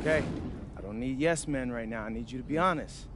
Okay, I don't need yes men right now. I need you to be honest.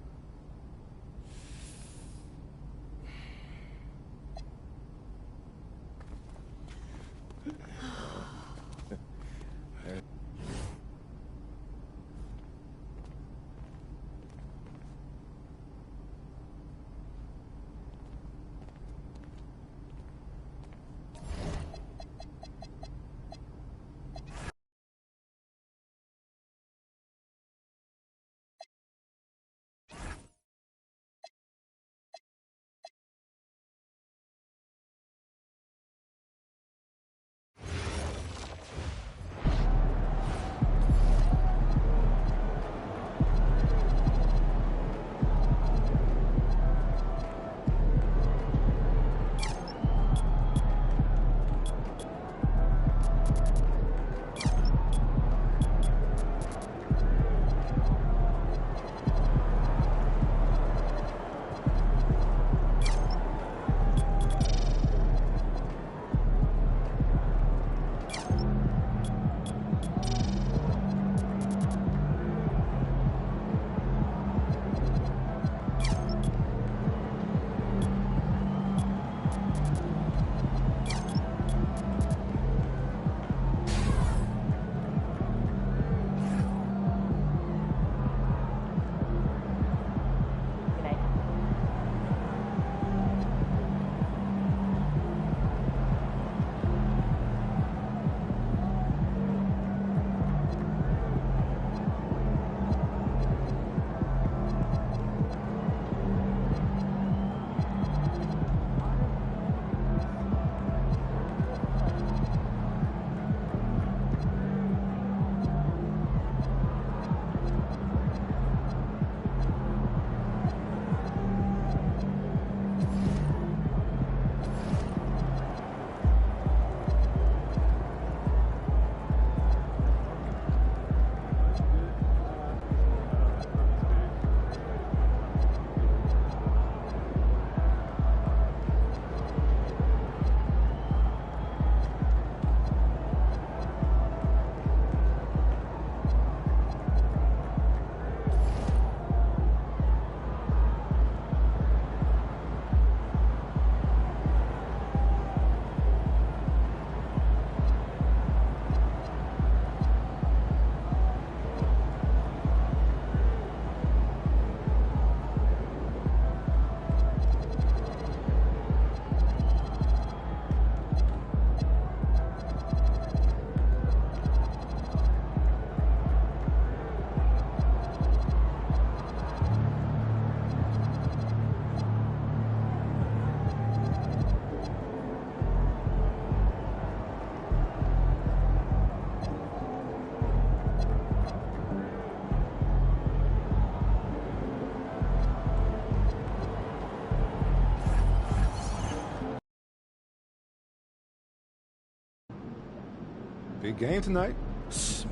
Big game tonight.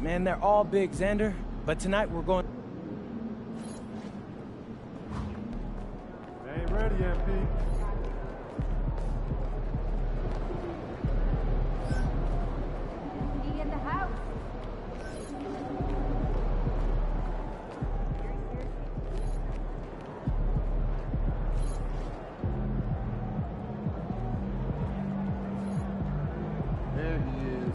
Man, they're all big, Xander. But tonight we're going... They ain't ready yet, Pete. He in the house. There he is.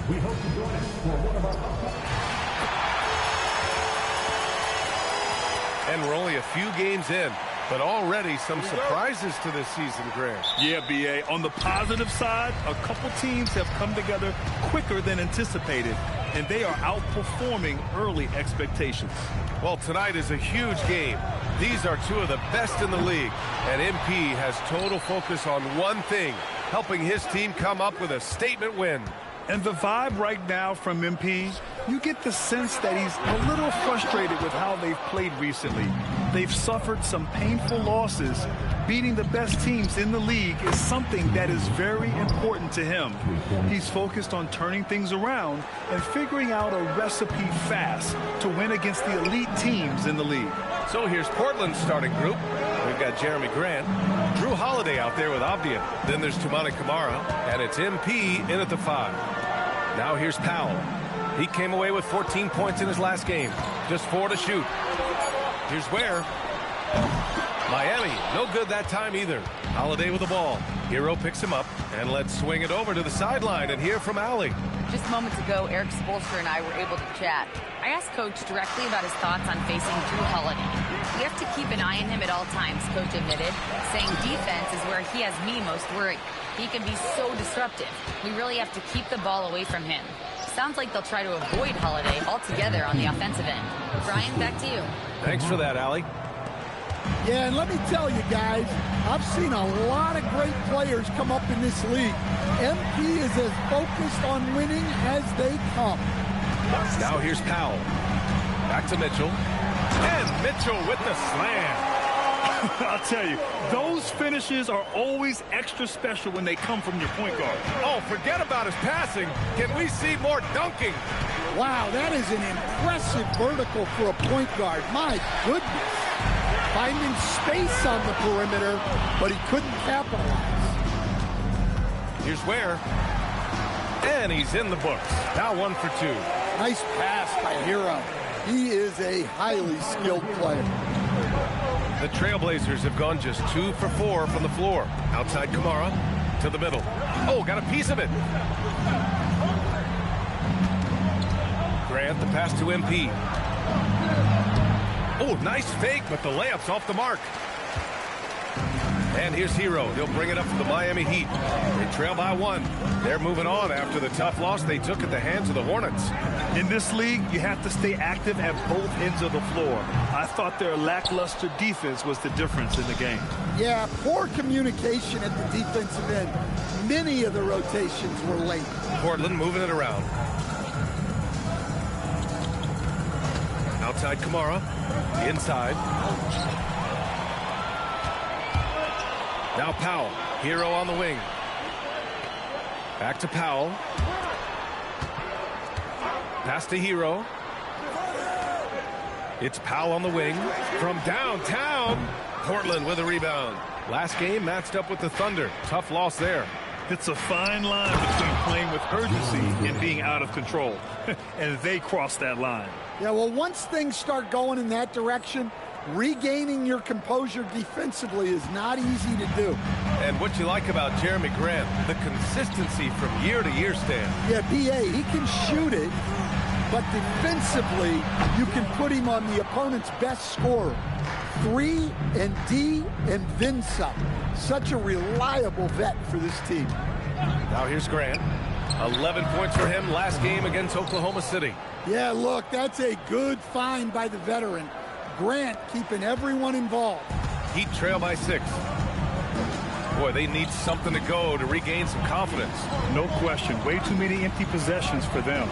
We hope you join us for one of our And we're only a few games in, but already some surprises to this season, Grant. Yeah, B.A. On the positive side, a couple teams have come together quicker than anticipated, and they are outperforming early expectations. Well, tonight is a huge game. These are two of the best in the league, and MP has total focus on one thing, helping his team come up with a statement win. And the vibe right now from MP, you get the sense that he's a little frustrated with how they've played recently. They've suffered some painful losses. Beating the best teams in the league is something that is very important to him. He's focused on turning things around and figuring out a recipe fast to win against the elite teams in the league. So here's Portland's starting group. We've got Jeremy Grant, Drew Holiday out there with Avdia. Then there's Toumani Camara, and it's MP in at the 5. Now here's Powell. He came away with 14 points in his last game. Just 4 to shoot. Here's Ware. Miami, no good that time either. Holiday with the ball. Hero picks him up, and let's swing it over to the sideline and hear from Allie. Just moments ago, Eric Spoelstra and I were able to chat. I asked Coach directly about his thoughts on facing Drew Holiday. We have to keep an eye on him at all times, Coach admitted, saying defense is where he has me most worried. He can be so disruptive. We really have to keep the ball away from him. Sounds like they'll try to avoid Holiday altogether on the offensive end. Brian, back to you. Thanks for that, Allie. Yeah, and let me tell you guys, I've seen a lot of great players come up in this league. MP is as focused on winning as they come. Now here's Powell. Back to Mitchell. And Mitchell with the slam. I'll tell you, those finishes are always extra special when they come from your point guard. Oh, forget about his passing. Can we see more dunking? Wow, that is an impressive vertical for a point guard. My goodness. Finding space on the perimeter, but he couldn't capitalize. Here's Ware. And he's in the books. Now 1 for 2. Nice pass by Hero. He is a highly skilled player. The Trailblazers have gone just 2 for 4 from the floor. Outside Camara to the middle. Oh, got a piece of it. Grant, the pass to MP. Oh, nice fake, but the layup's off the mark. And here's Hero. He'll bring it up for the Miami Heat. They trail by 1. They're moving on after the tough loss they took at the hands of the Hornets. In this league, you have to stay active at both ends of the floor. I thought their lackluster defense was the difference in the game. Yeah, poor communication at the defensive end. Many of the rotations were late. Portland moving it around. Outside Camara. Inside. Now Powell. Hero on the wing. Back to Powell. Pass to Hero. It's Powell on the wing. From downtown. Portland with a rebound. Last game matched up with the Thunder. Tough loss there. It's a fine line between playing with urgency and being out of control. And they crossed that line. Yeah, well, once things start going in that direction, regaining your composure defensively is not easy to do. And what you like about Jeremy Grant, the consistency from year to year, Stan. Yeah, B.A., he can shoot it, but defensively, you can put him on the opponent's best scorer. 3 and D and then some. Such a reliable vet for this team. Now here's Grant. 11 points for him last game against Oklahoma City. Yeah, look, that's a good find by the veteran. Grant keeping everyone involved. Heat trail by 6. Boy, they need something to go to regain some confidence. No question. Way too many empty possessions for them.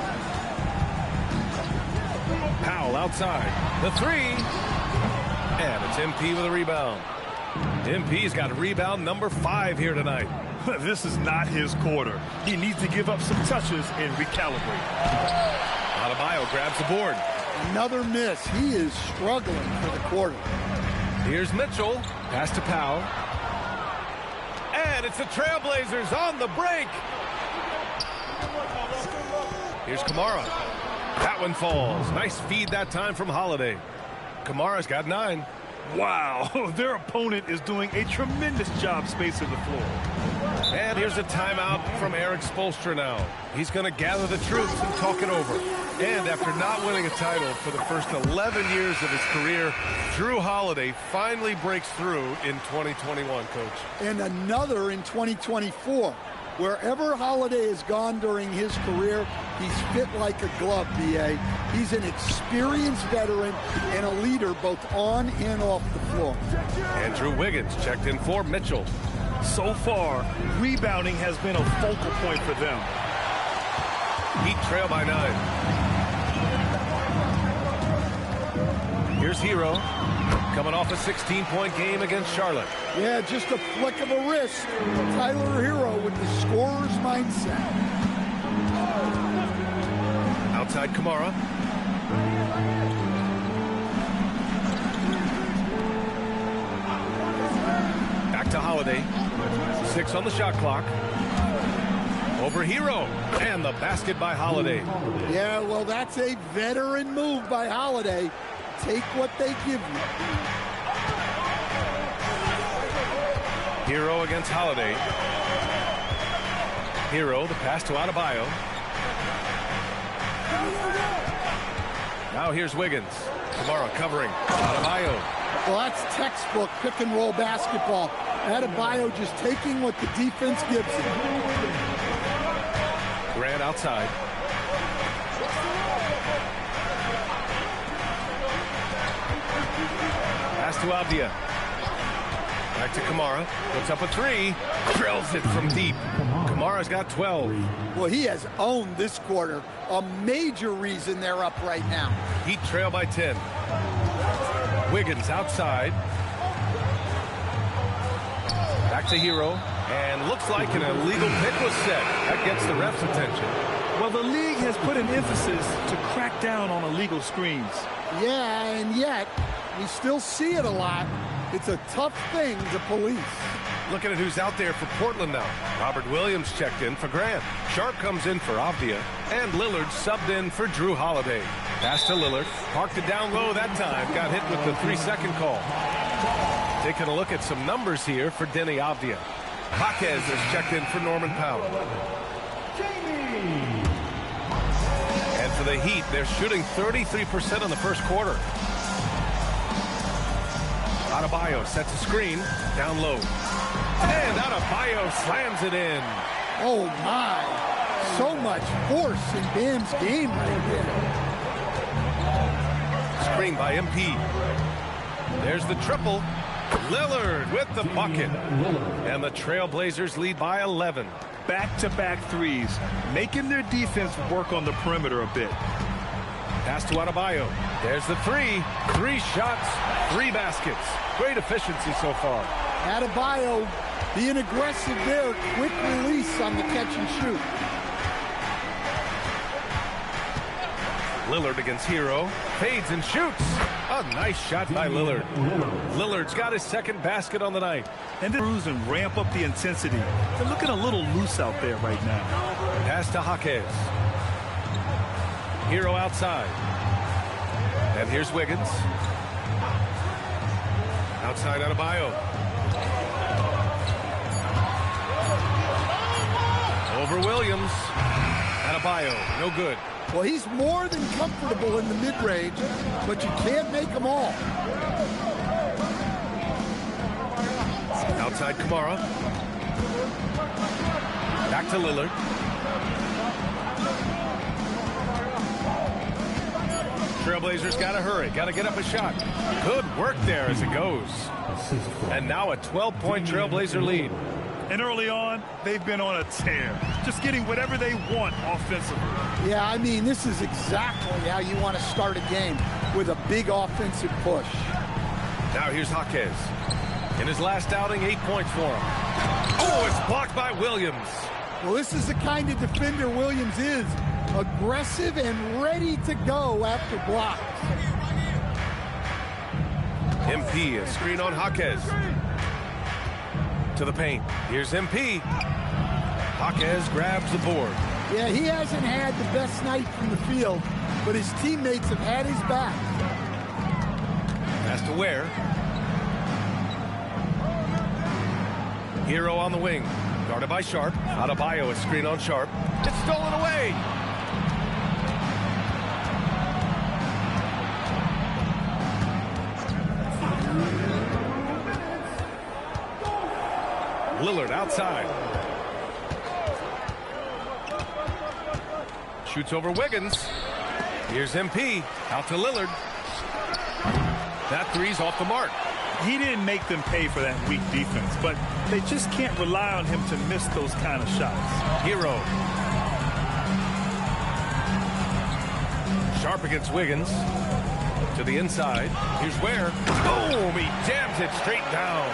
Powell outside. The 3. And it's MP with a rebound. MP's got rebound number 5 here tonight. This is not his quarter. He needs to give up some touches and recalibrate. Adebayo grabs the board. Another miss. He is struggling for the quarter. Here's Mitchell. Pass to Powell. And it's the Trailblazers on the break. Here's Camara. That one falls. Nice feed that time from Holiday. Kamara's got 9. Wow, their opponent is doing a tremendous job spacing the floor. And here's a timeout from Eric Spoelstra now. He's going to gather the troops and talk it over. And after not winning a title for the first 11 years of his career, Drew Holiday finally breaks through in 2021, Coach. And another in 2024. Wherever Holiday has gone during his career, he's fit like a glove, B.A. He's an experienced veteran and a leader both on and off the floor. Andrew Wiggins checked in for Mitchell. So far, rebounding has been a focal point for them. Heat trail by 9. Here's Hero, coming off a 16-point game against Charlotte. Yeah, just a flick of a wrist. Tyler Hero with the scorer's mindset. Outside Kamara. Back to Holiday. 6 on the shot clock. Over Hero. And the basket by Holiday. Yeah, well, that's a veteran move by Holiday. Take what they give you. Hero against Holiday. Hero, the pass to Adebayo. Now here's Wiggins. Kamara covering. Adebayo. Well, that's textbook pick and roll basketball. Adebayo just taking what the defense gives him. Grant outside. Pass to Avdia. Back to Kamara. Puts up a 3. Drills it from deep. Kamara's got 12. Well, he has owned this quarter. A major reason they're up right now. Heat trail by 10. Wiggins outside. Back to Hero. And looks like an illegal pick was set. That gets the ref's attention. Well, the league has put an emphasis to crack down on illegal screens. Yeah, and yet, we still see it a lot. It's a tough thing to police. Looking at who's out there for Portland now. Robert Williams checked in for Grant. Sharp comes in for Avdia. And Lillard subbed in for Drew Holiday. Pass to Lillard. Parked it down low that time. Got hit with the 3-second call. Taking a look at some numbers here for Denny Avdia. Jaquez is checked in for Norman Powell. And for the Heat, they're shooting 33% in the first quarter. Adebayo sets a screen down low. And Adebayo slams it in. Oh, my. So much force in Bam's game right there. Screen by MP. There's the triple. Lillard with the bucket. And the Trailblazers lead by 11. Back-to-back threes, making their defense work on the perimeter a bit. Pass to Adebayo. There's the 3. 3 shots, 3 baskets. Great efficiency so far. Adebayo being aggressive there. Quick release on the catch and shoot. Lillard against Hero. Fades and shoots. A nice shot by Lillard. Lillard's got his second basket on the night. And then cruise and ramp up the intensity. They're looking a little loose out there right now. Pass to Jaquez. Hero outside. And here's Wiggins. Outside Adebayo. Over Williams. Adebayo, no good. Well, he's more than comfortable in the mid-range, but you can't make them all. Outside Kamara. Back to Lillard. Trailblazers got to hurry. Got to get up a shot. Good work there as it goes. And now a 12-point Trailblazer lead. And early on, they've been on a tear. Just getting whatever they want offensively. Yeah, I mean, this is exactly how you want to start a game, with a big offensive push. Now here's Jaquez. In his last outing, 8 points for him. Oh, it's blocked by Williams. Well, this is the kind of defender Williams is. Aggressive and ready to go after blocks. MP, a screen on Jaquez. To the paint. Here's MP. Jaquez grabs the board. Yeah, he hasn't had the best night from the field, but his teammates have had his back. Pass to Ware. Hero on the wing. Guarded by Sharp. Adebayo is screen on Sharp. It's stolen away. Lillard outside. Shoots over Wiggins. Here's MP. Out to Lillard. That three's off the mark. He didn't make them pay for that weak defense, but they just can't rely on him to miss those kind of shots. Hero. Sharp against Wiggins. To the inside. Here's Ware. Boom! He jams it straight down.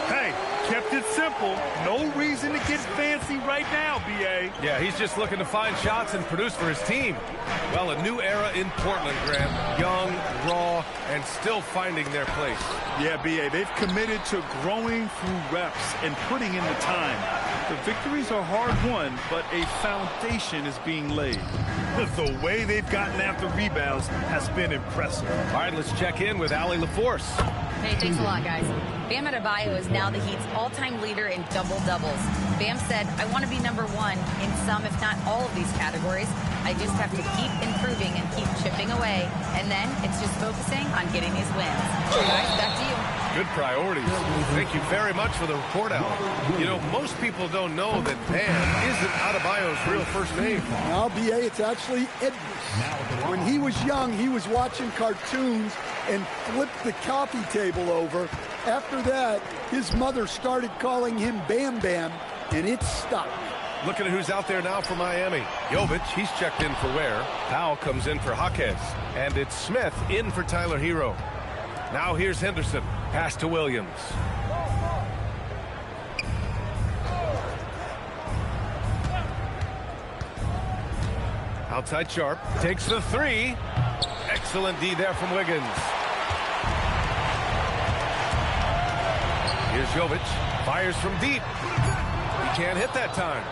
Hey, kept it simple. No reason to get fancy right now, B.A. Yeah, he's just looking to find shots and produce for his team. Well, a new era in Portland, Grant. Young, raw, and still finding their place. Yeah, B.A., they've committed to growing through reps and putting in the time. The victories are hard-won, but a foundation is being laid. The way they've gotten after rebounds has been impressive. All right, let's check in with Allie LaForce. Hey, thanks a lot, guys. Bam Adebayo is now the Heat's all-time leader in double-doubles. Bam said, I want to be number one in some, if not all of these categories. I just have to keep improving and keep chipping away. And then it's just focusing on getting these wins. Guys, back to you. Good priorities. Thank you very much for the report, Al. You know, most people don't know that Bam isn't Adebayo's real first name. Now, B.A., it's actually Edwards. When he was young, he was watching cartoons and flipped the coffee table over. After that, his mother started calling him Bam Bam, and it stuck. Looking at who's out there now for Miami. Jovic, he's checked in for Ware. Powell comes in for Jaquez. And it's Smith in for Tyler Hero. Now here's Henderson. Pass to Williams. Outside Sharp. Takes the three. Excellent D there from Wiggins. Here's Jovic. Fires from deep. He can't hit that time.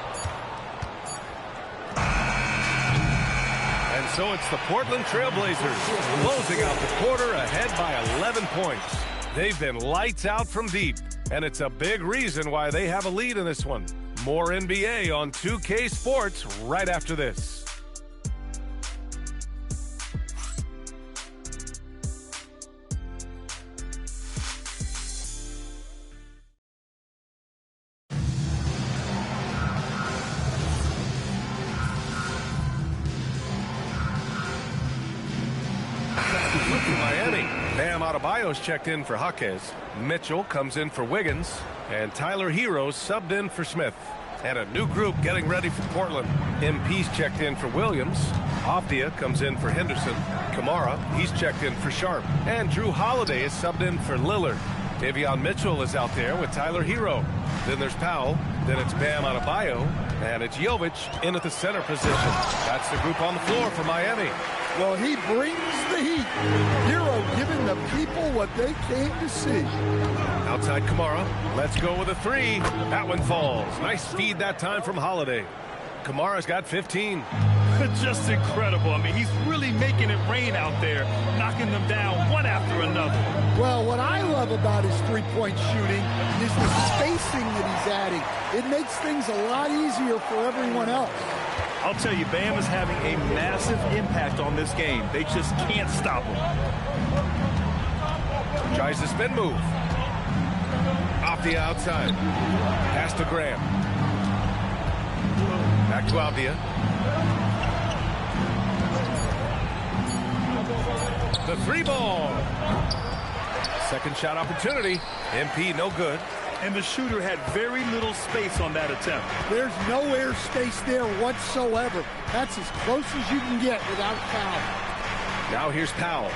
And so it's the Portland Trailblazers closing out the quarter ahead by 11 points. They've been lights out from deep, and it's a big reason why they have a lead in this one. More NBA on 2K Sports right after this. Miami. Bam Adebayo's checked in for Jaquez. Mitchell comes in for Wiggins. And Tyler Hero subbed in for Smith. And a new group getting ready for Portland. MP's checked in for Williams. Avdia comes in for Henderson. Kamara, he's checked in for Sharp. And Drew Holiday is subbed in for Lillard. Davion Mitchell is out there with Tyler Hero. Then there's Powell. Then it's Bam Adebayo. And it's Jovic in at the center position. That's the group on the floor for Miami. Well, he brings the heat. Hero giving the people what they came to see. Outside Kamara. Let's go with a three. That one falls. Nice feed that time from Holiday. Kamara's got 15. Just incredible. I mean, he's really making it rain out there, knocking them down one after another. Well, what I love about his three-point shooting is the spacing that he's adding. It makes things a lot easier for everyone else. I'll tell you, Bam is having a massive impact on this game. They just can't stop him. Tries the spin move. Off the outside. Pass to Graham. Back to Avdia. The three ball. Second shot opportunity. MP no good. And the shooter had very little space on that attempt. There's no air space there whatsoever. That's as close as you can get without foul. Now here's Powell.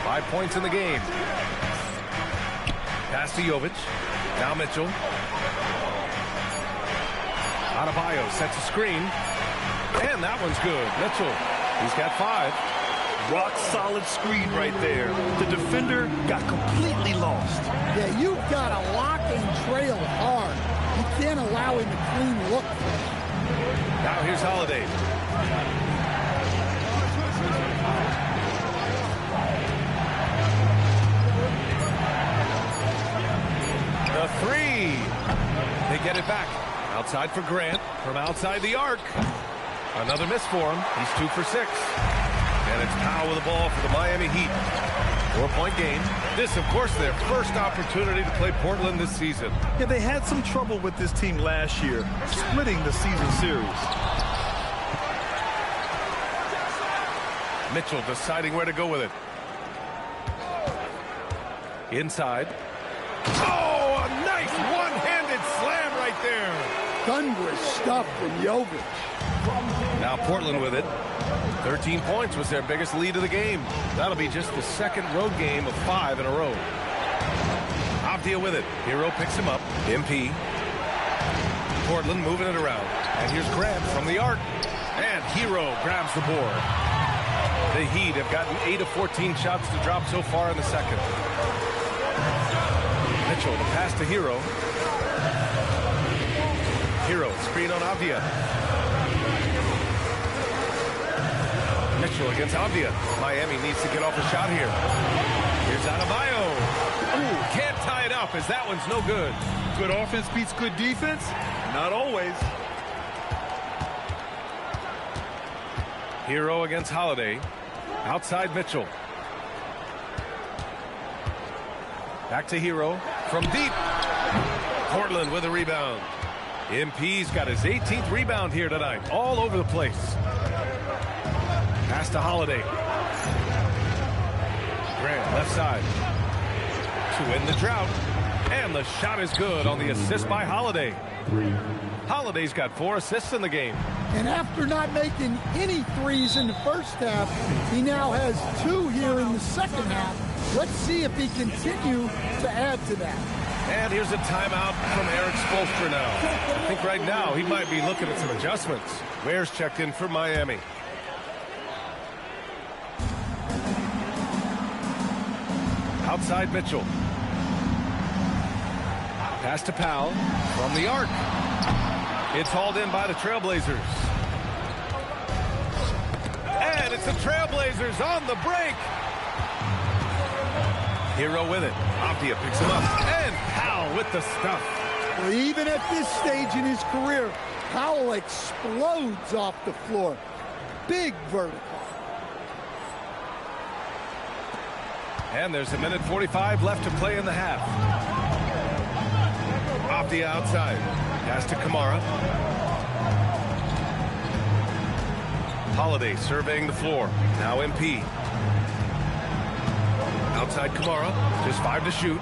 5 points in the game. Pass to Jovic. Now Mitchell. Adebayo sets a screen. And that one's good. Mitchell, he's got 5. Rock solid screen right there. The defender got completely lost. Yeah, you've got to lock and trail hard. You can't allow him to clean look. Now here's Holiday. The three. They get it back. Outside for Grant from outside the arc. Another miss for him. He's 2 for 6. And it's Powell with the ball for the Miami Heat. 4-point game. This, of course, their first opportunity to play Portland this season. Yeah, they had some trouble with this team last year, splitting the season series. Mitchell deciding where to go with it. Inside. Oh, a nice one-handed slam right there. Thunderous stuff from Jovic. Now Portland with it. 13 points was their biggest lead of the game. That'll be just the second road game of 5 in a row. Avdia with it. Hero picks him up. MP. Portland moving it around. And here's Grant from the arc. And Hero grabs the board. The Heat have gotten 8 of 14 shots to drop so far in the second. Mitchell, the pass to Hero. Hero, screen on Avdia. Mitchell against Avdia. Miami needs to get off a shot here. Here's Adebayo. Ooh, can't tie it up as that one's no good. Good offense beats good defense? Not always. Hero against Holiday. Outside Mitchell. Back to Hero from deep. Portland with a rebound. MP's got his 18th rebound here tonight. All over the place. Pass to Holiday. Grant left side. To end the drought. And the shot is good on the assist by Holiday. Holiday's got 4 assists in the game. And after not making any threes in the first half, he now has 2 here in the second half. Let's see if he continue to add to that. And here's a timeout from Eric Spoelstra now. I think right now he might be looking at some adjustments. Ware's checked in for Miami. Outside Mitchell. Pass to Powell from the arc. It's hauled in by the Trailblazers. And it's the Trailblazers on the break. Hero with it. Avdia picks him up. And Powell with the stuff. Well, even at this stage in his career, Powell explodes off the floor. Big vertical. And there's 1:45 left to play in the half. Avdia outside. Pass to Kamara. Holiday surveying the floor. Now MP. Outside Kamara. Just 5 to shoot.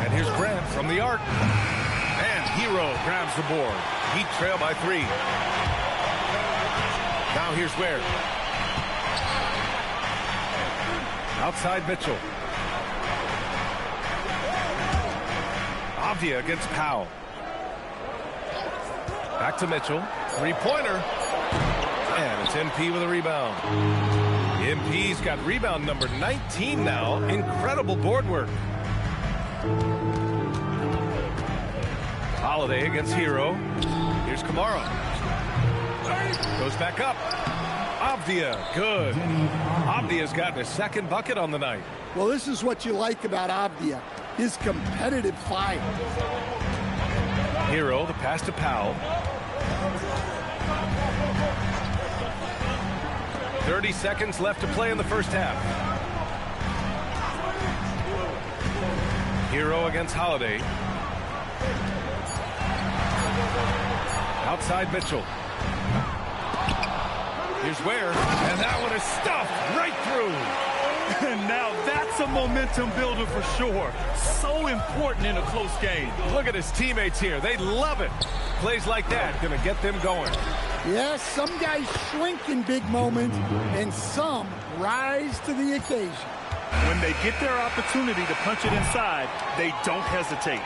And here's Grant from the arc. And Hero grabs the board. Heat trail by 3. Now here's Ware. Outside Mitchell. Avdia against Powell. Back to Mitchell. 3-pointer. And it's MP with a rebound. MP's got rebound number 19 now. Incredible board work. Holiday against Hero. Here's Kamara. Goes back up. Avdia, good. Avdia's gotten his second bucket on the night. Well, this is what you like about Avdia, his competitive fire. Hero, the pass to Powell. 30 seconds left to play in the first half. Hero against Holiday. Outside Mitchell. Here's Ware, and that one is stuffed right through. And now that's a momentum builder for sure. So important in a close game. Look at his teammates here. They love it. Plays like that going to get them going. Yes, some guys shrink in big moments, and some rise to the occasion. When they get their opportunity to punch it inside, they don't hesitate.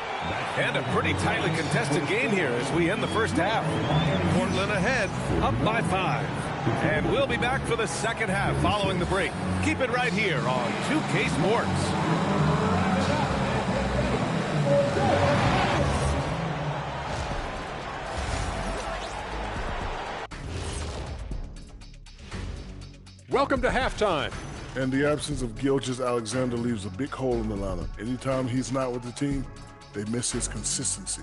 And a pretty tightly contested game here as we end the first half. Portland ahead, up by 5. And we'll be back for the second half following the break. Keep it right here on 2K Sports. Welcome to halftime. And the absence of Gilgeous-Alexander leaves a big hole in the lineup. Anytime he's not with the team, They miss his consistency.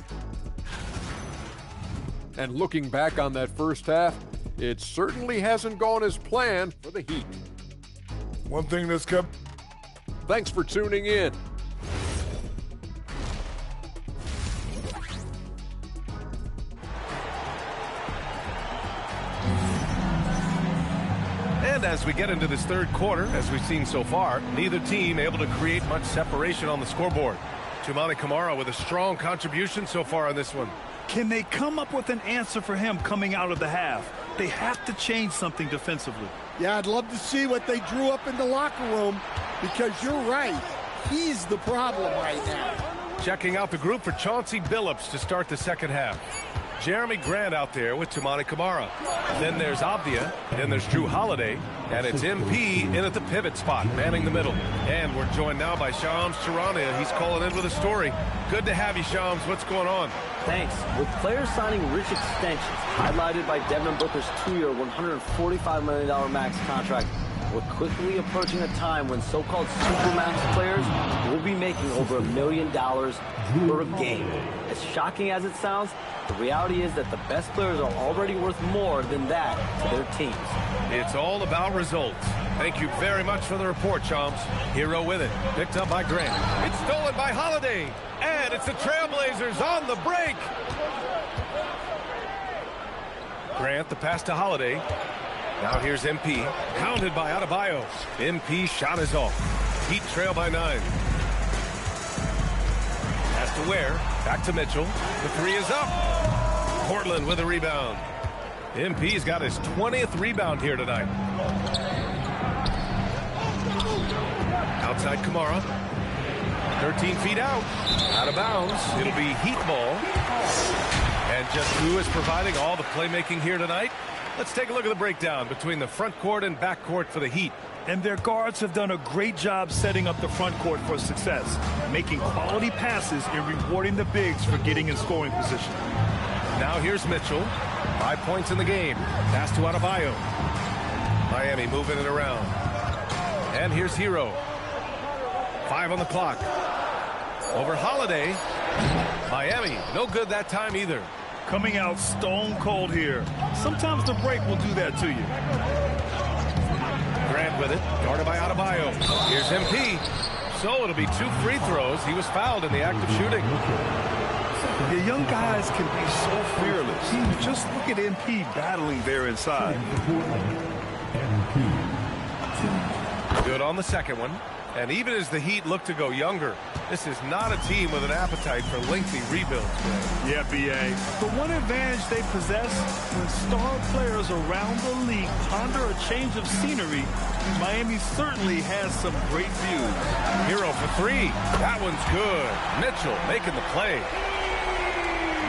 And looking back on that first half, it certainly hasn't gone as planned for the Heat. One thing that's kept... Thanks for tuning in. And as we get into this third quarter, as we've seen so far, neither team able to create much separation on the scoreboard. Toumani Camara with a strong contribution so far on this one. Can they come up with an answer for him coming out of the half? They have to change something defensively. Yeah, I'd love to see what they drew up in the locker room, because you're right. He's the problem right now. Checking out the group for Chauncey Billups to start the second half. Jeremy Grant out there with Toumani Camara. Then there's Avdia, then there's Drew Holiday, and it's MP in at the pivot spot, manning the middle. And we're joined now by Shams Charania. He's calling in with a story. Good to have you, Shams. What's going on? Thanks. With players signing rich extensions, highlighted by Devin Booker's 2-year, $145 million max contract, we're quickly approaching a time when so-called supermax players will be making over $1 million per game. As shocking as it sounds, the reality is that the best players are already worth more than that to their teams. It's all about results. Thank you very much for the report, Shams. Hero with it. Picked up by Grant. It's stolen by Holiday. And it's the Trailblazers on the break. Grant, the pass to Holiday. Now here's MP. Counted by Adebayo. MP shot is off. Heat trail by 9. Pass to Ware. Back to Mitchell. The three is up. Portland with a rebound. MP's got his 20th rebound here tonight. Outside Camara. 13 feet out. Out of bounds. It'll be Heat ball. And just who is providing all the playmaking here tonight? Let's take a look at the breakdown between the front court and back court for the Heat. And their guards have done a great job setting up the front court for success, making quality passes and rewarding the bigs for getting in scoring position. Now here's Mitchell. 5 points in the game. Pass to Adebayo. Miami moving it around. And here's Hero. 5 on the clock. Over Holiday. Miami, no good that time either. Coming out stone cold here. Sometimes the break will do that to you. Grant with it, guarded by Adebayo. Here's MP. So it'll be 2 free throws. He was fouled in the act of shooting. The young guys can be so fearless. Just look at MP battling there inside. Good on the second one. And even as the Heat look to go younger, this is not a team with an appetite for lengthy rebuilds. Yeah, B.A. The one advantage they possess, when star players around the league ponder a change of scenery, Miami certainly has some great views. Hero for 3. That one's good. Mitchell making the play.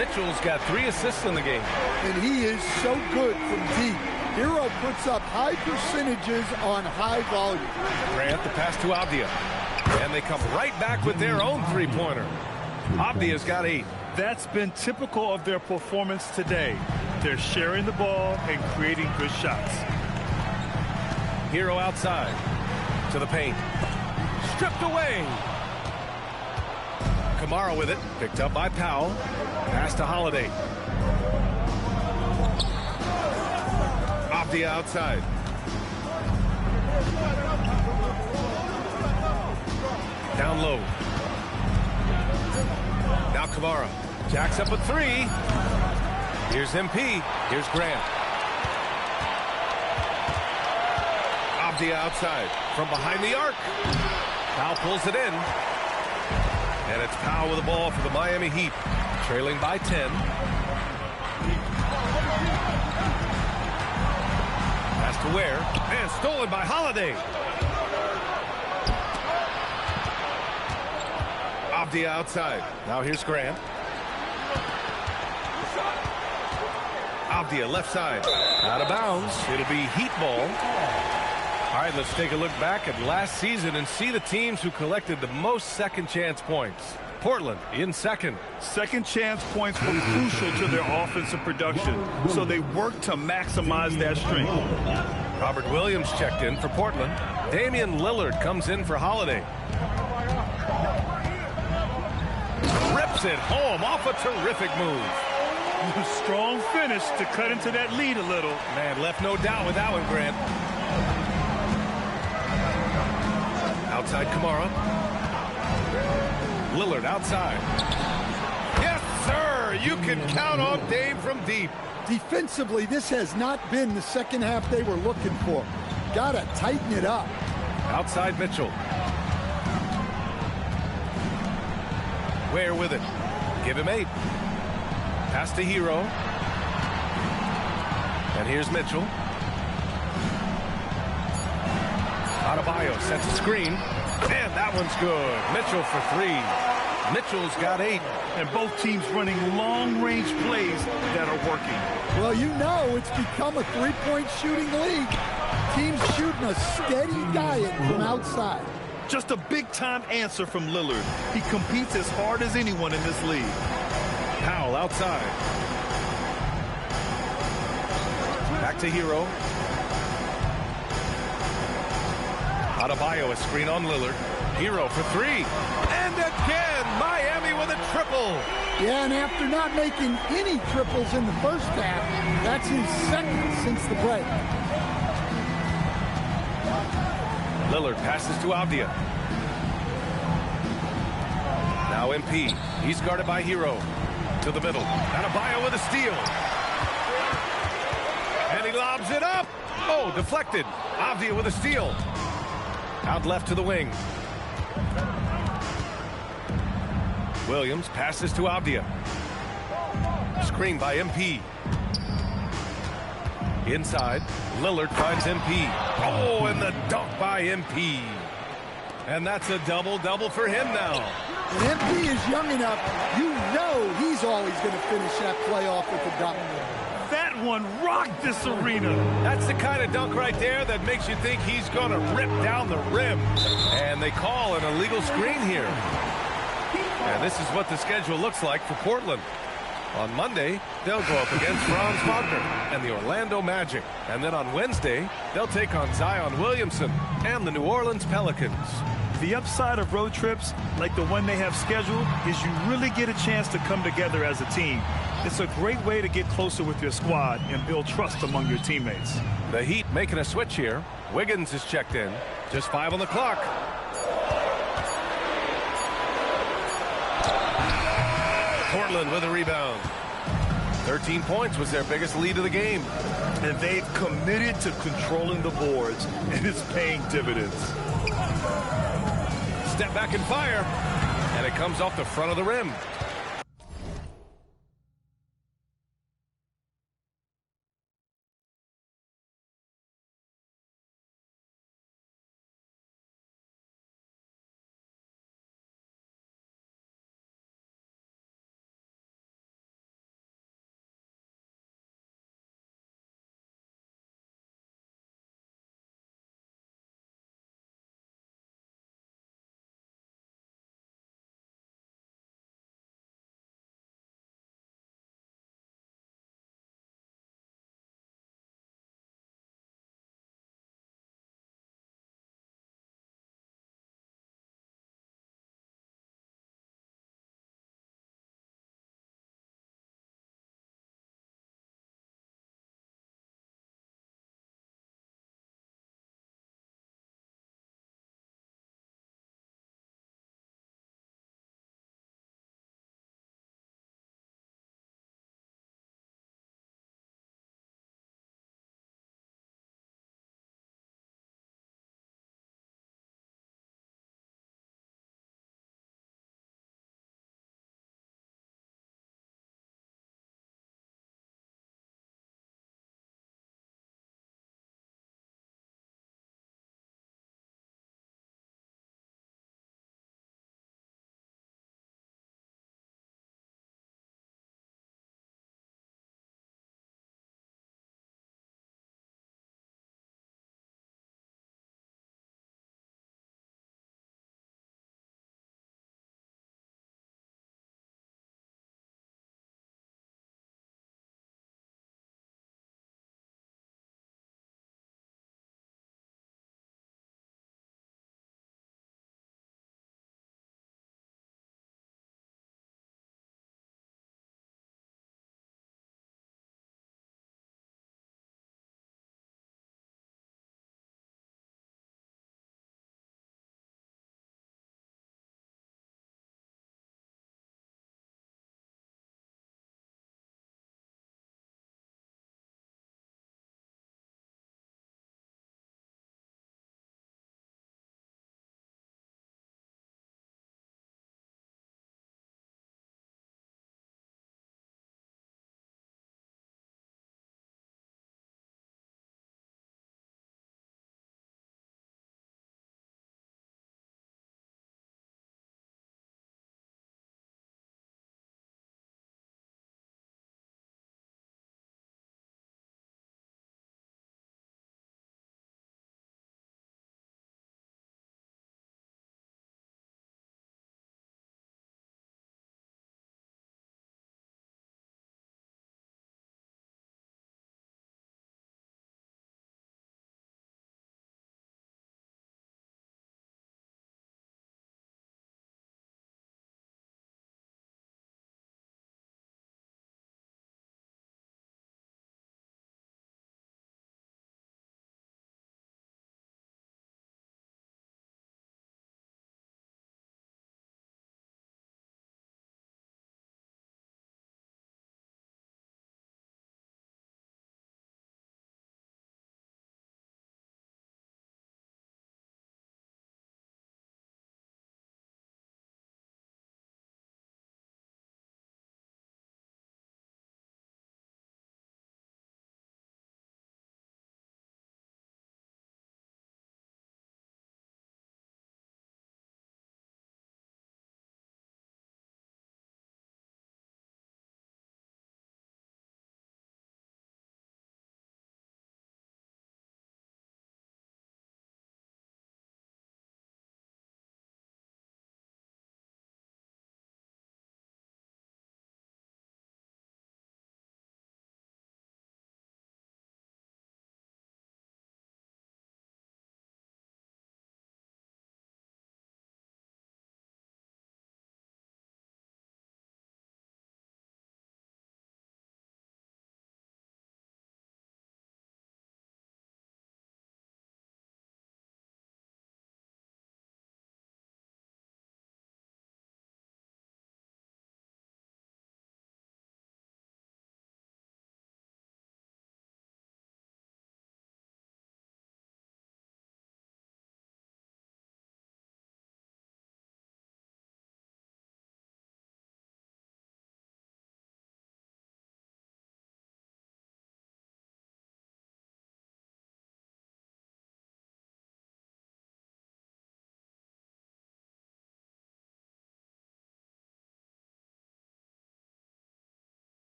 Mitchell's got 3 assists in the game. And he is so good from deep. Hero puts up high percentages on high volume. Grant, the pass to Avdia. And they come right back with their own three-pointer. Avdia's got 8. That's been typical of their performance today. They're sharing the ball and creating good shots. Hero outside. To the paint. Stripped away. Camara with it. Picked up by Powell. Pass to Holiday. Avdia outside. Down low. Now Camara. Jacks up a 3. Here's MP. Here's Grant. Avdia outside. From behind the arc. Powell pulls it in. And it's Powell with the ball for the Miami Heat. Trailing by 10. Pass to Ware. And stolen by Holiday. Avdia outside. Now here's Grant. Avdia left side. Out of bounds. It'll be Heat ball. All right, let's take a look back at last season and see the teams who collected the most second chance points. Portland in second. Second chance points were crucial to their offensive production, so they worked to maximize that strength. Robert Williams checked in for Portland. Damian Lillard comes in for Holiday. Rips drives it home off a terrific move. Strong finish to cut into that lead a little. Man, left no doubt with that one, Grant. Outside Kamara. Lillard outside. Yes, sir! You can count on Dame from deep. Defensively, this has not been the second half they were looking for. Gotta tighten it up. Outside Mitchell. Ware with it. Give him 8. Pass to Hero. And here's Mitchell. Adebayo sets a screen. And that one's good. Mitchell for 3. Mitchell's got 8. And both teams running long-range plays that are working. Well, you know it's become a three-point shooting league. Teams shooting a steady diet from outside. Just a big-time answer from Lillard. He competes as hard as anyone in this league. Powell outside. Back to Hero. Adebayo a screen on Lillard. Hero for 3. And again, Miami with a triple. Yeah, and after not making any triples in the first half, that's his second since the break. Lillard passes to Avdia. Now MP. He's guarded by Hero. To the middle. Adebayo with a steal. And he lobs it up. Oh, deflected. Avdia with a steal. Out left to the wing. Williams passes to Avdia. Screen by MP. Inside. Lillard finds MP. Oh, and the dunk by MP. And that's a double-double for him now. When MP is young enough, you know he's always going to finish that play off with a dunk. That one rocked this arena. That's the kind of dunk right there that makes you think he's going to rip down the rim. And they call an illegal screen here. And this is what the schedule looks like for Portland. On Monday, they'll go up against Franz Wagner and the Orlando Magic. And then on Wednesday, they'll take on Zion Williamson and the New Orleans Pelicans. The upside of road trips, like the one they have scheduled, is you really get a chance to come together as a team. It's a great way to get closer with your squad and build trust among your teammates. The Heat making a switch here. Wiggins is checked in. Just 5 on the clock. Portland with a rebound. 13 points was their biggest lead of the game. And they've committed to controlling the boards, and it's paying dividends. Step back and fire. And it comes off the front of the rim.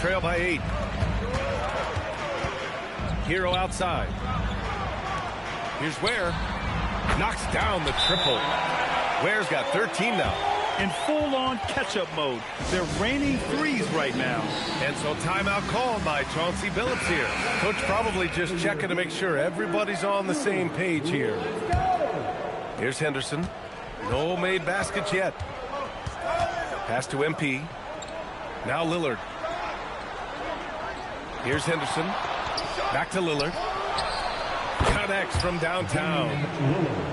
trail by 8. Hero outside. Here's Ware. Knocks down the triple. Ware's got 13 now. In full-on catch-up mode. They're raining threes right now. And so timeout called by Chauncey Billups here. Coach probably just checking to make sure everybody's on the same page here. Here's Henderson. No made baskets yet. Pass to MP. Now Lillard. Here's Henderson. Back to Lillard. Connects from downtown.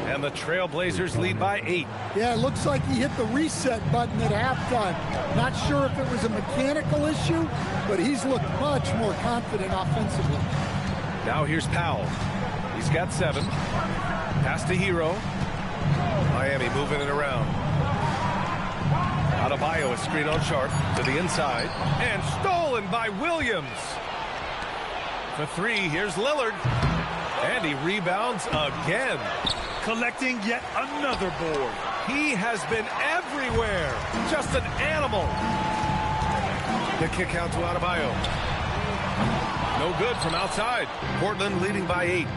And the Trailblazers lead by 8. Yeah, it looks like he hit the reset button at halftime. Not sure if it was a mechanical issue, but he's looked much more confident offensively. Now here's Powell. He's got 7. Pass to Hero. Miami moving it around. Adebayo, a screen on Sharp to the inside. And stolen by Williams. For 3, here's Lillard. And he rebounds again. Collecting yet another board. He has been everywhere. Just an animal. The kick out to Adebayo. No good from outside. Portland leading by 8.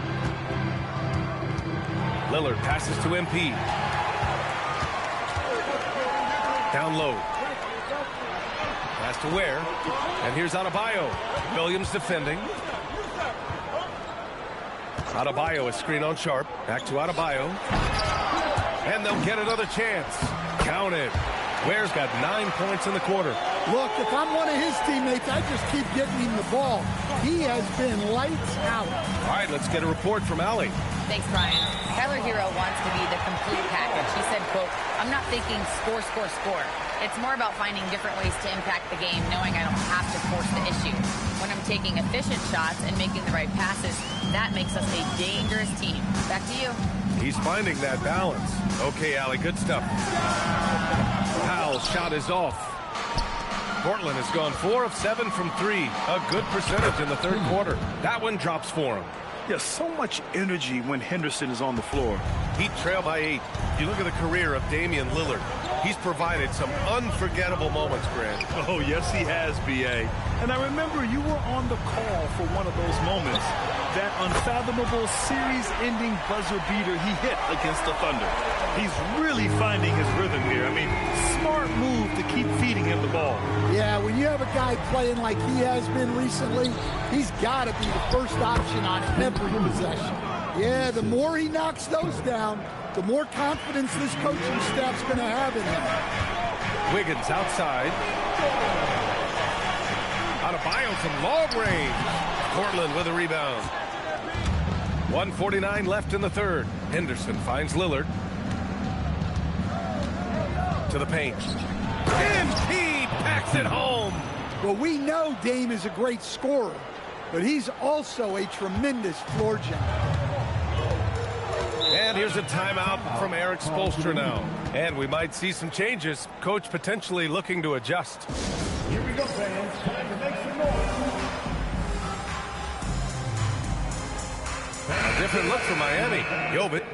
Lillard passes to MP. Down low. Pass to Ware. And here's Adebayo. Williams defending. Adebayo, a screen on Sharp. Back to Adebayo. And they'll get another chance. Counted. Ware's got 9 points in the quarter. Look, if I'm one of his teammates, I just keep getting him the ball. He has been lights out. All right, let's get a report from Allie. Thanks, Brian. Tyler Hero wants to be the complete package. He said, quote, "I'm not thinking score, score, score. It's more about finding different ways to impact the game, knowing I don't have to force the issue. When I'm taking efficient shots and making the right passes, that makes us a dangerous team." Back to you. He's finding that balance. Okay, Allie, good stuff. Powell's shot is off. Portland has gone 4 of 7 from 3. A good percentage in the third quarter. That one drops for him. Yeah, so much energy when Henderson is on the floor. Heat trail by 8. You look at the career of Damian Lillard. He's provided some unforgettable moments, Grant. Oh, yes, he has, B.A. And I remember you were on the call for one of those moments. That unfathomable series-ending buzzer beater he hit against the Thunder. He's really finding his rhythm here. I mean, smart move to keep feeding him the ball. Yeah, when you have a guy playing like he has been recently, he's got to be the first option on every possession. Yeah, the more he knocks those down, the more confidence this coaching staff's going to have in him. Wiggins outside. Adebayo from long range. Portland with a rebound. 1:49 left in the third. Henderson finds Lillard. To the paint. MP packs it home. Well, we know Dame is a great scorer, but he's also a tremendous floor general. And here's a timeout from Eric Spoelstra now. And we might see some changes. Coach potentially looking to adjust. Here we go, fans. Time to make some noise. A different look for Miami. Jovic.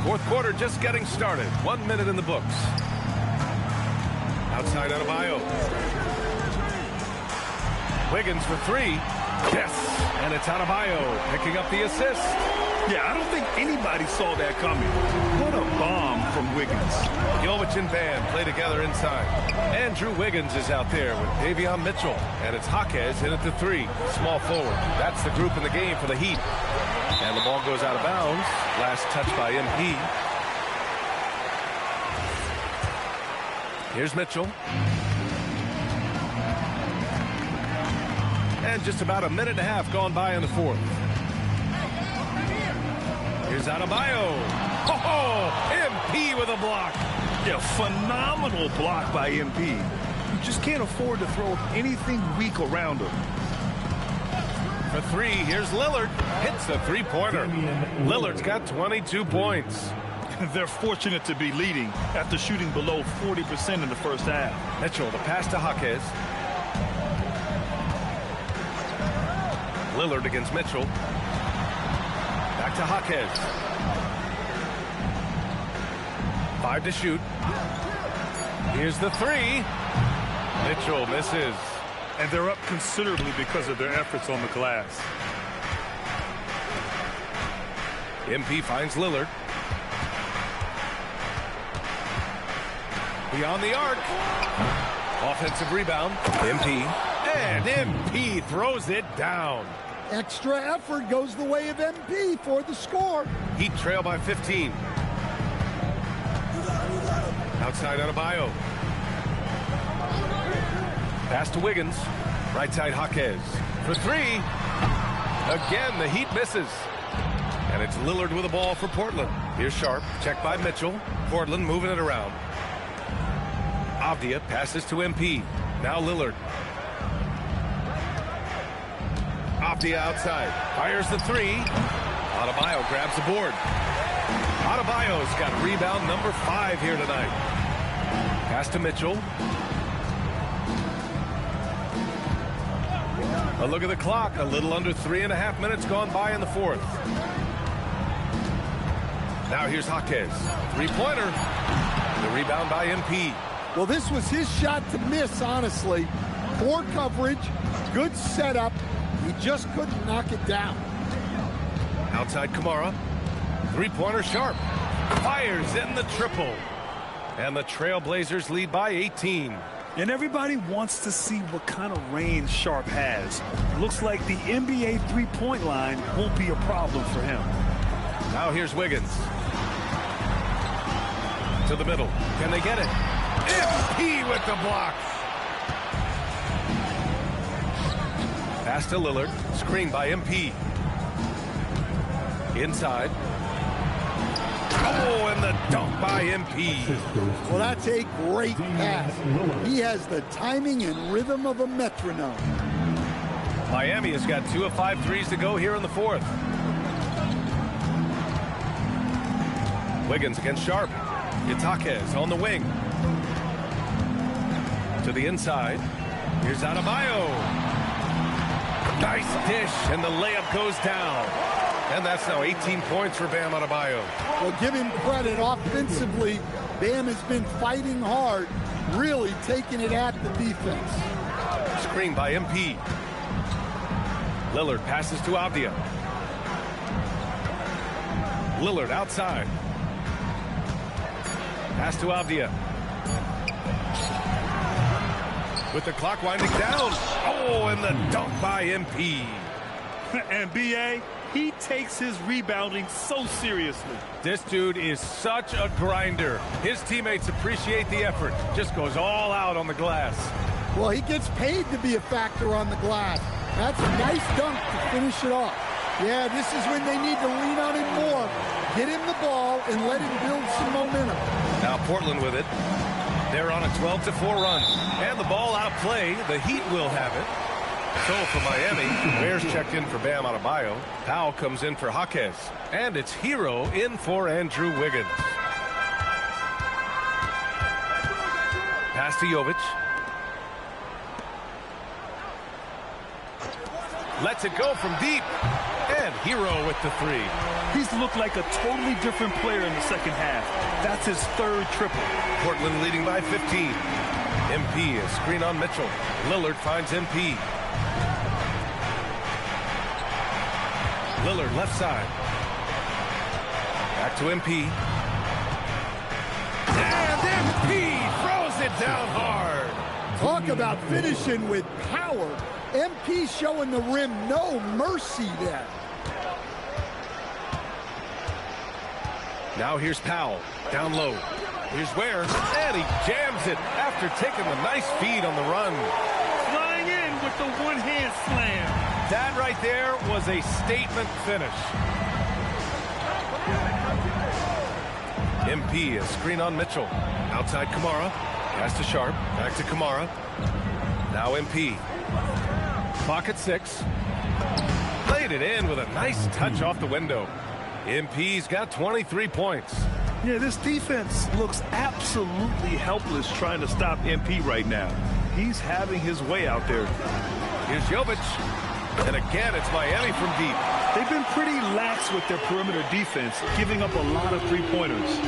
Fourth quarter just getting started. 1 minute in the books. Outside Adebayo. Wiggins for 3. Yes, and it's Adebayo picking up the assist. Yeah, I don't think anybody saw that coming. What a bomb from Wiggins. Jovic and Band play together inside. Andrew Wiggins is out there with Davion Mitchell. And it's Jaquez in at the 3. Small forward. That's the group in the game for the Heat. And the ball goes out of bounds. Last touch by MP. Here's Mitchell. And just about a minute and a half gone by in the fourth. Here's Adebayo. Oh, MP with a block. Yeah, phenomenal block by MP. You just can't afford to throw anything weak around him. For 3, here's Lillard. Hits the three-pointer. Lillard's got 22 points. They're fortunate to be leading after shooting below 40% in the first half. Mitchell, the pass to Jaquez. Lillard against Mitchell. Back to Jaquez. 5 to shoot. Here's the 3. Mitchell misses. And they're up considerably because of their efforts on the glass. MP finds Lillard. Beyond the arc. Offensive rebound. MP. And MP throws it down. Extra effort goes the way of MP for the score. Heat trail by 15. Outside Adebayo. Pass to Wiggins. Right side Jaquez. For 3. Again, the Heat misses. And it's Lillard with the ball for Portland. Here's Sharp. Checked by Mitchell. Portland moving it around. Avdia passes to MP. Now Lillard. Avdia outside. Fires the 3. Adebayo grabs the board. Adebayo's got rebound number 5 here tonight. Pass to Mitchell. A look at the clock. A little under 3.5 minutes gone by in the 4th. Now here's Jaquez. 3-pointer. The rebound by MP. Well, this was his shot to miss, honestly. Poor coverage, good setup. He just couldn't knock it down. Outside Kamara. 3-pointer Sharp. Fires in the triple. And the Trailblazers lead by 18. And everybody wants to see what kind of range Sharp has. Looks like the NBA three-point line won't be a problem for him. Now here's Wiggins. To the middle. Can they get it? MP with the block. Pass to Lillard. Screen by MP. Inside. Oh, and the dunk by MP. Well, that's a great pass. He has the timing and rhythm of a metronome. Miami has got 2 of 5 threes to go here in the 4th. Wiggins against Sharp. It's Jaquez on the wing. To the inside. Here's Adebayo. Nice dish, and the layup goes down. And that's now 18 points for Bam Adebayo. Well, give him credit. Offensively, Bam has been fighting hard, really taking it at the defense. Screen by MP. Lillard passes to Avdia. Lillard outside. Pass to Avdia. With the clock winding down. Oh, and the dunk by MP. And BA, he takes his rebounding so seriously. This dude is such a grinder. His teammates appreciate the effort. Just goes all out on the glass. Well, he gets paid to be a factor on the glass. That's a nice dunk to finish it off. Yeah, this is when they need to lean on him more. Get him the ball and let him build some momentum. Now Portland with it. They're on a 12-4 run. And the ball out of play. The Heat will have it. So for Miami, Bears checked in for Bam Adebayo. Powell comes in for Jaquez. And it's Hero in for Andrew Wiggins. Pass to Jovic. Lets it go from deep. And Hero with the 3. He's looked like a totally different player in the second half. That's his 3rd triple. Portland leading by 15. MP is screen on Mitchell. Lillard finds MP. Lillard left side. Back to MP. And MP throws it down hard. Talk about finishing with power. MP showing the rim no mercy there. Now here's Powell. Down low. Here's Ware. And he jams it after taking the nice feed on the run. Flying in with the one-hand slam. That right there was a statement finish. MP is screen on Mitchell. Outside Kamara. Pass to Sharp. Back to Kamara. Now MP. Clock at 6. Played it in with a nice touch off the window. MP's got 23 points. Yeah, this defense looks absolutely helpless trying to stop MP right now. He's having his way out there. Here's Jovic. And again, it's Miami from deep. They've been pretty lax with their perimeter defense, giving up a lot of three-pointers.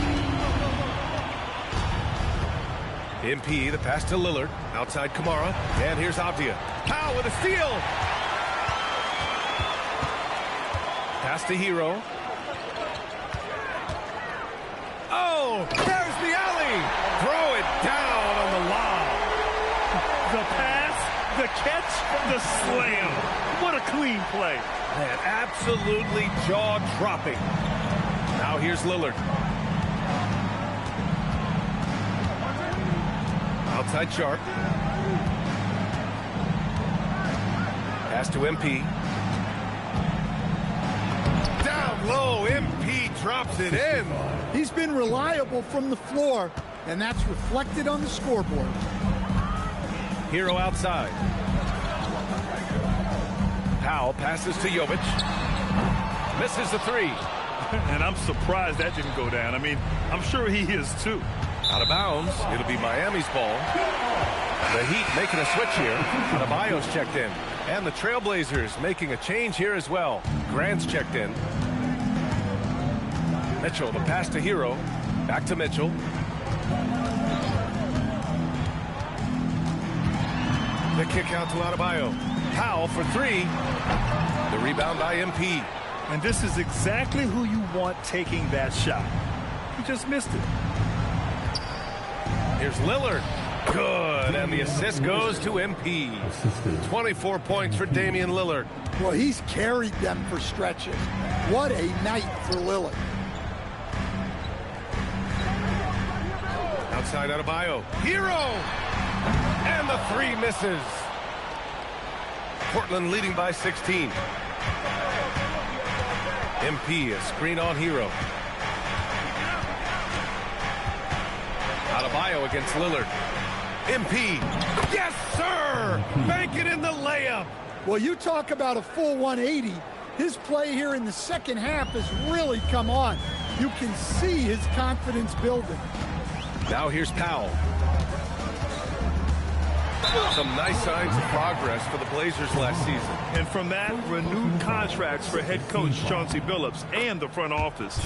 MP, the pass to Lillard. Outside Kamara. And here's Avdia. Powell with a steal. Pass to Hero. Oh, there's the alley. Throw it down on the lob. The pass, the catch, the slam. What a clean play. Man, absolutely jaw-dropping. Now here's Lillard. Outside Sharp. Pass to MP. Down low, MP drops it in. He's been reliable from the floor, and that's reflected on the scoreboard. Hero outside. Powell passes to Jovic. Misses the three. And I'm surprised that didn't go down. I mean, I'm sure he is too. Out of bounds. It'll be Miami's ball. The Heat making a switch here. Adebayo's checked in. And the Trailblazers making a change here as well. Grant's checked in. Mitchell, the pass to Hero. Back to Mitchell. The kick out to Adebayo. Powell for three. The rebound by MP. And this is exactly who you want taking that shot. He just missed it. Here's Lillard. Good. And the assist goes to MP. 24 points for Damian Lillard. Well, he's carried them for stretches. What a night for Lillard. Outside Adebayo. Hero! And the three misses. Portland leading by 16. MP, a screen on Hero. Adebayo against Lillard. MP. Yes, sir! Bank it in the layup. Well, you talk about a full 180. His play here in the second half has really come on. You can see his confidence building. Now here's Powell. Some nice signs of progress for the Blazers last season. And from that, renewed contracts for head coach Chauncey Billups and the front office.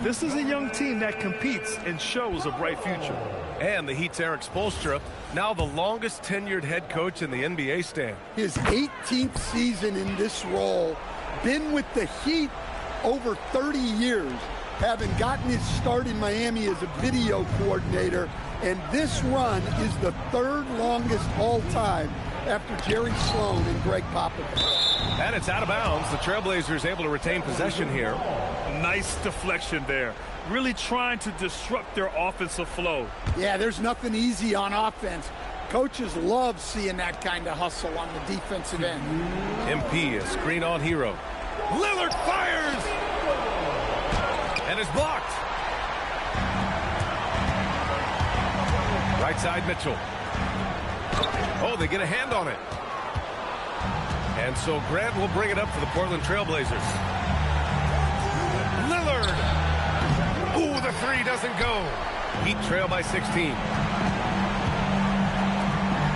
This is a young team that competes and shows a bright future. And the Heat's Eric Spoelstra, now the longest tenured head coach in the NBA stand. His 18th season in this role, been with the Heat over 30 years, having gotten his start in Miami as a video coordinator, and this run is the third longest all time after Jerry Sloan and Greg Popovich. And it's out of bounds. The Trailblazers able to retain possession here. Nice deflection there. Really trying to disrupt their offensive flow. Yeah, there's nothing easy on offense. Coaches love seeing that kind of hustle on the defensive end. MP, a screen on Hero. Lillard fires! And is blocked. Right side Mitchell. Oh, they get a hand on it. And so Grant will bring it up for the Portland Trailblazers. Lillard. Ooh, the three doesn't go. Heat trail by 16.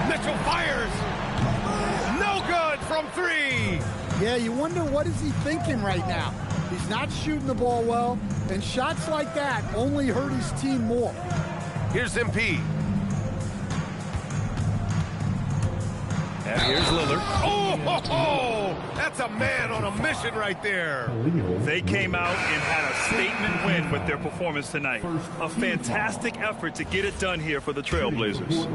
Mitchell fires. No good from three. Yeah, you wonder what is he thinking right now. He's not shooting the ball well, and shots like that only hurt his team more. Here's MP. And here's Lillard. Oh, ho, ho! That's a man on a mission right there. They came out and had a statement win with their performance tonight. A fantastic effort to get it done here for the Trailblazers.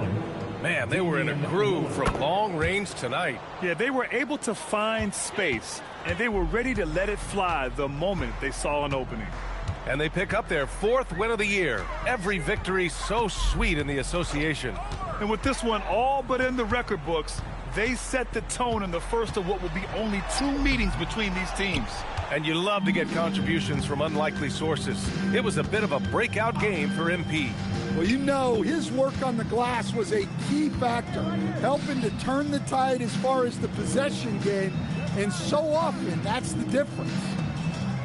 Man, they were in a groove from long range tonight. Yeah, they were able to find space, and they were ready to let it fly the moment they saw an opening. And they pick up their fourth win of the year. Every victory so sweet in the association. And with this one all but in the record books, they set the tone in the first of what will be only 2 meetings between these teams. And you love to get contributions from unlikely sources. It was a bit of a breakout game for MP. Well, you know, his work on the glass was a key factor, helping to turn the tide as far as the possession game, and so often that's the difference.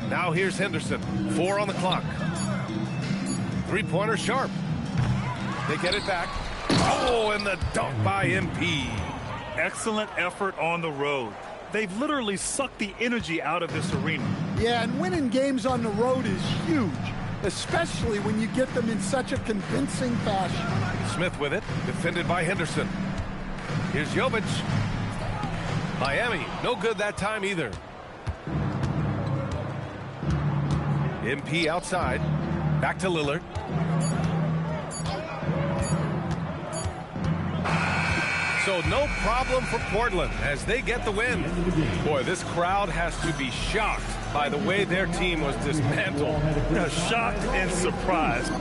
Now here's Henderson. 4 on the clock. Three-pointer sharp. They get it back. Oh, and the dunk by MP. Excellent effort on the road. They've literally sucked the energy out of this arena. Yeah, and winning games on the road is huge, especially when you get them in such a convincing fashion. Smith with it, defended by Henderson. Here's Jovic. Miami, no good that time either. MP outside. Back to Lillard. So no problem for Portland as they get the win. Boy, this crowd has to be shocked by the way their team was dismantled. Shocked and surprised.